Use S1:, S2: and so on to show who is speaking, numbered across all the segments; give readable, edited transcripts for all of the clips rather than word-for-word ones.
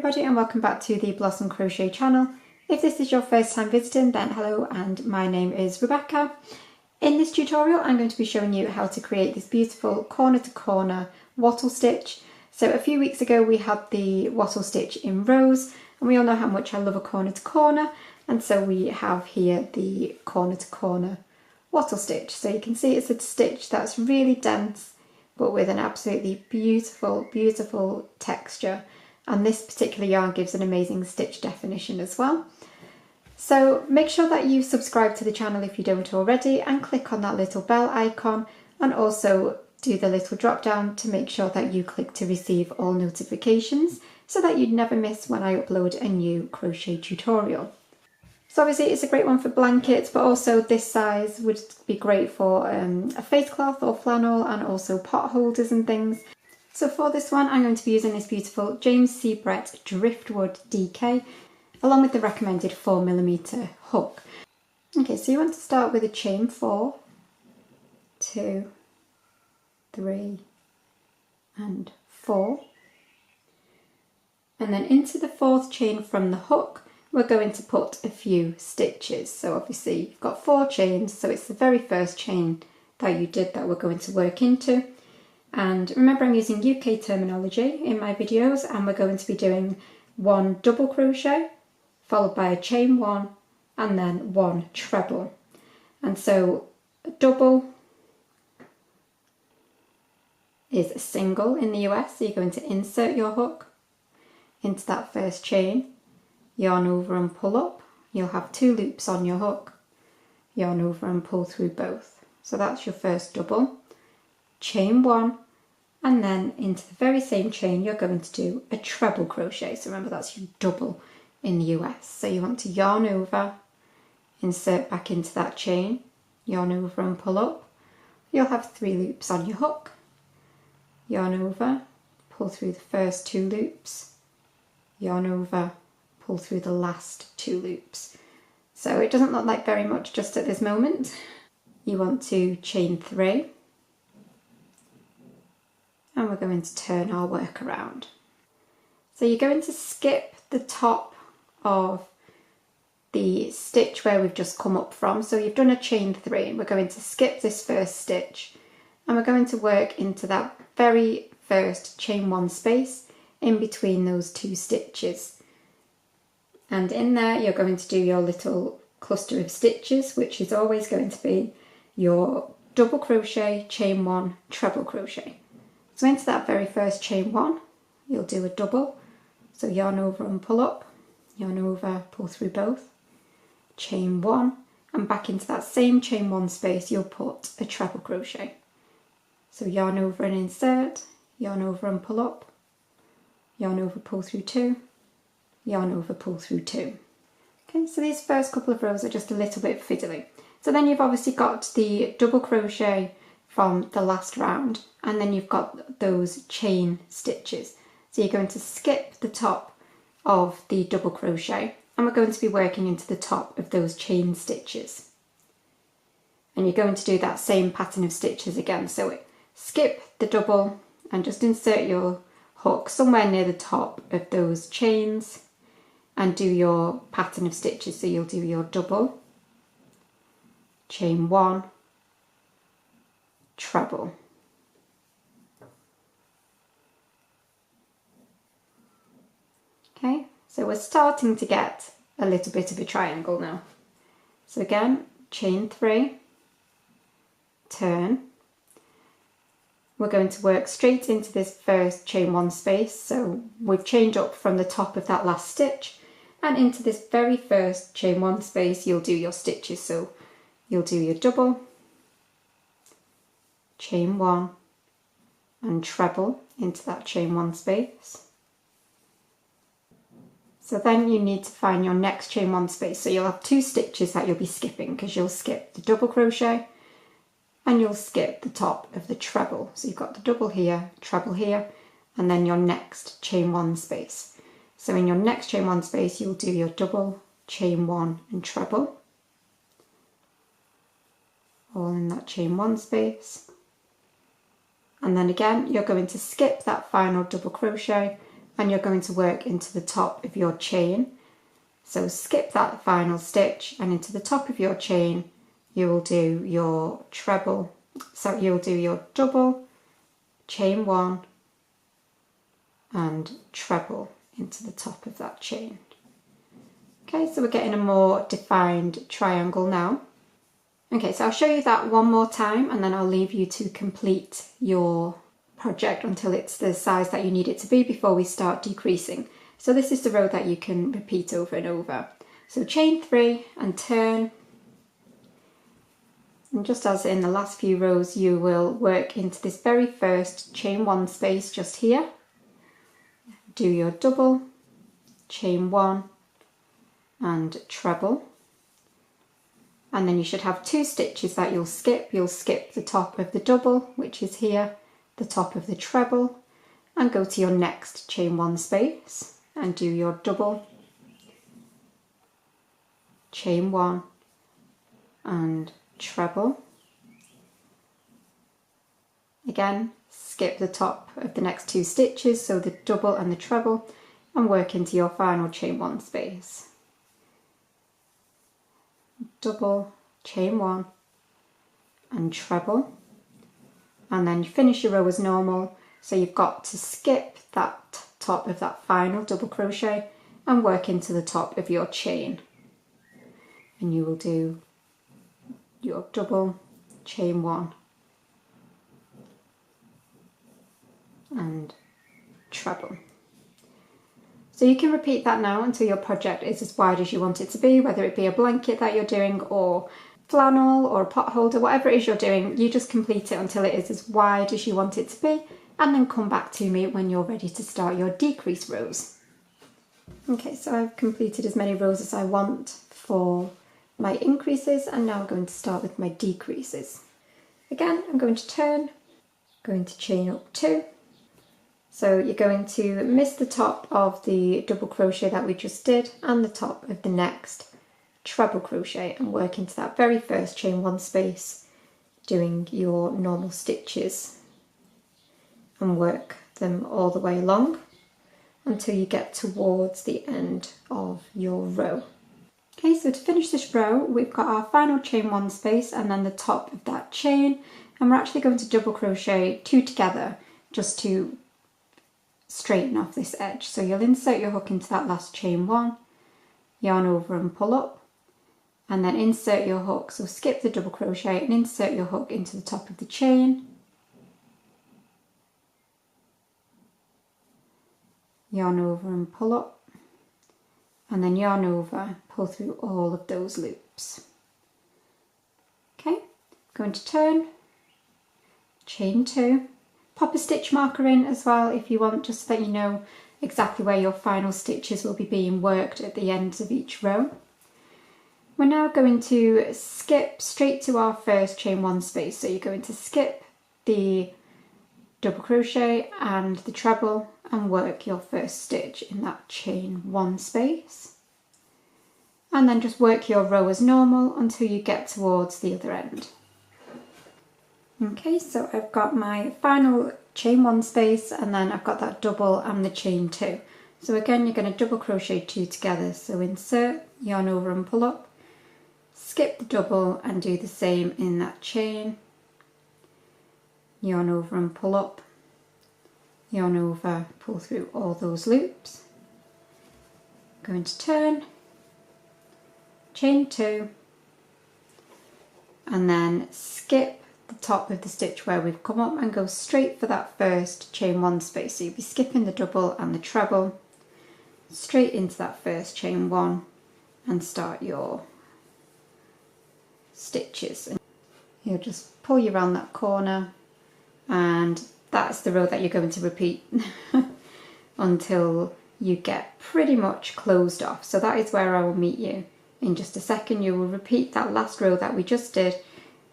S1: everybody and welcome back to the Blossom Crochet channel. If this is your first time visiting, then hello, and my name is Rebecca. In this tutorial I'm going to be showing you how to create this beautiful corner to corner wattle stitch. So a few weeks ago we had the wattle stitch in rows, and we all know how much I love a corner to corner, and so we have here the corner to corner wattle stitch. So you can see it's a stitch that's really dense but with an absolutely beautiful texture. And this particular yarn gives an amazing stitch definition as well. So make sure that you subscribe to the channel if you don't already, and click on that little bell icon, and also do the little drop down to make sure that you click to receive all notifications so that you'd never miss when I upload a new crochet tutorial. So obviously it's a great one for blankets, but also this size would be great for a face cloth or flannel, and also pot holders and things. So for this one I'm going to be using this beautiful James C. Brett Driftwood DK along with the recommended 4mm hook. Okay, so you want to start with a chain 4, 2, 3 and 4, and then into the 4th chain from the hook we're going to put a few stitches. So obviously you've got 4 chains, so it's the very first chain that you did that we're going to work into. And remember, I'm using UK terminology in my videos, and we're going to be doing 1 double crochet followed by a chain 1 and then 1 treble. And so a double is a single in the US, so you're going to insert your hook into that first chain, yarn over and pull up. You'll have 2 loops on your hook, yarn over and pull through both. So that's your first double. Chain 1, and then into the very same chain you're going to do a treble crochet. So remember, that's your double in the US. So you want to yarn over, insert back into that chain, yarn over and pull up. You'll have 3 loops on your hook, yarn over, pull through the first 2 loops, yarn over, pull through the last 2 loops. So it doesn't look like very much just at this moment. You want to chain 3, and we're going to turn our work around. So you're going to skip the top of the stitch where we've just come up from. So you've done a chain 3, and we're going to skip this first stitch, and we're going to work into that very first chain 1 space in between those 2 stitches. And in there you're going to do your little cluster of stitches, which is always going to be your double crochet, chain 1, treble crochet. So into that very first chain 1 you'll do a double, so yarn over and pull up, yarn over, pull through both, chain 1, and back into that same chain 1 space you'll put a treble crochet. So yarn over and insert, yarn over and pull up, yarn over, pull through 2, yarn over, pull through 2. Okay, so these first couple of rows are just a little bit fiddly. So then you've obviously got the double crochet from the last round, and then you've got those chain stitches. So you're going to skip the top of the double crochet, and we're going to be working into the top of those chain stitches. And you're going to do that same pattern of stitches again. So skip the double and just insert your hook somewhere near the top of those chains and do your pattern of stitches. So you'll do your double, chain 1, treble. Okay, so we're starting to get a little bit of a triangle now. So again, chain 3, turn. We're going to work straight into this first chain 1 space. So we've chained up from the top of that last stitch, and into this very first chain 1 space you'll do your stitches. So you'll do your double, chain 1 and treble into that chain 1 space. So then you need to find your next chain 1 space. So you'll have 2 stitches that you'll be skipping, because you'll skip the double crochet and you'll skip the top of the treble. So you've got the double here, treble here, and then your next chain 1 space. So in your next chain 1 space you'll do your double, chain 1 and treble, all in that chain 1 space. And then again you're going to skip that final double crochet and you're going to work into the top of your chain. So skip that final stitch, and into the top of your chain you will do your treble, so you'll do your double, chain 1 and treble into the top of that chain. Okay, so we're getting a more defined triangle now. Okay, so I'll show you that one more time and then I'll leave you to complete your project until it's the size that you need it to be before we start decreasing. So this is the row that you can repeat over and over. So chain 3 and turn. And just as in the last few rows, you will work into this very first chain 1 space just here. Do your double, chain 1 and treble. And then you should have 2 stitches that you'll skip. You'll skip the top of the double, which is here, the top of the treble, and go to your next chain 1 space and do your double, chain 1 and treble. Again, skip the top of the next 2 stitches, so the double and the treble, and work into your final chain 1 space. Double, chain 1 and treble, and then you finish your row as normal. So you've got to skip that top of that final double crochet and work into the top of your chain, and you will do your double, chain 1 and treble. So you can repeat that now until your project is as wide as you want it to be, whether it be a blanket that you're doing or flannel or a pot holder, whatever it is you're doing, you just complete it until it is as wide as you want it to be, and then come back to me when you're ready to start your decrease rows. Okay, so I've completed as many rows as I want for my increases, and now I'm going to start with my decreases. Again, I'm going to turn, going to chain up 2. So you're going to miss the top of the double crochet that we just did and the top of the next treble crochet, and work into that very first chain 1 space, doing your normal stitches, and work them all the way along until you get towards the end of your row. Okay, so to finish this row, we've got our final chain 1 space and then the top of that chain, and we're actually going to double crochet 2 together just to straighten off this edge. So you'll insert your hook into that last chain 1, yarn over and pull up, and then insert your hook, so skip the double crochet and insert your hook into the top of the chain, yarn over and pull up, and then yarn over, pull through all of those loops. Okay, going to turn, chain 2, pop a stitch marker in as well if you want, just so that you know exactly where your final stitches will be being worked at the ends of each row. We're now going to skip straight to our first chain 1 space, so you're going to skip the double crochet and the treble and work your first stitch in that chain 1 space, and then just work your row as normal until you get towards the other end. Okay, so I've got my final chain 1 space, and then I've got that double and the chain 2. So again, you're going to double crochet 2 together, so insert, yarn over and pull up, skip the double and do the same in that chain, yarn over and pull up, yarn over, pull through all those loops, going to turn, chain 2, and then skip the top of the stitch where we've come up and go straight for that first chain 1 space. So you'll be skipping the double and the treble straight into that first chain 1 and start your stitches. And you'll just pull you around that corner, and that's the row that you're going to repeat until you get pretty much closed off. So that is where I will meet you in just a second. You will repeat that last row that we just did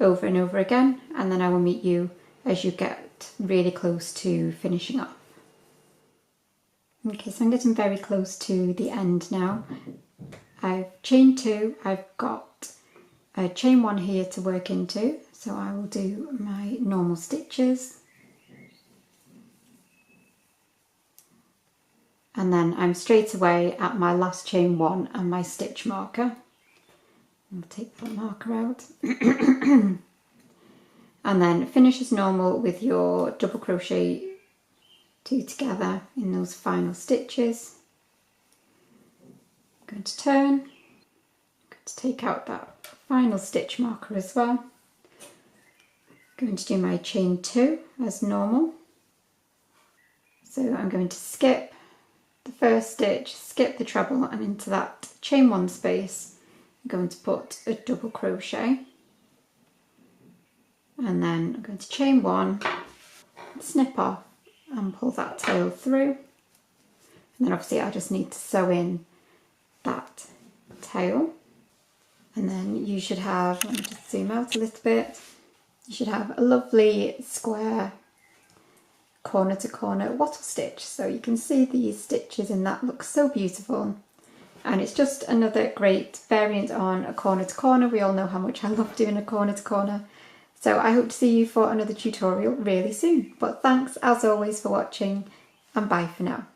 S1: over and over again, and then I will meet you as you get really close to finishing off. Okay, so I'm getting very close to the end now. I've chained 2, I've got a chain 1 here to work into, so I will do my normal stitches. and then I'm straight away at my last chain 1 and my stitch marker. I'll take that marker out. And then finish as normal with your double crochet 2 together in those final stitches. I'm going to turn, I'm going to take out that final stitch marker as well. I'm going to do my chain 2 as normal. So I'm going to skip the first stitch, skip the treble, and into that chain 1 space I'm going to put a double crochet, and then I'm going to chain 1, snip off and pull that tail through, and then obviously I just need to sew in that tail, and then you should have, let me just zoom out a little bit, you should have a lovely square corner to corner wattle stitch. So you can see these stitches in that look so beautiful, and it's just another great variant on a corner to corner. We all know how much I love doing a corner to corner, so I hope to see you for another tutorial really soon. But thanks as always for watching, and bye for now.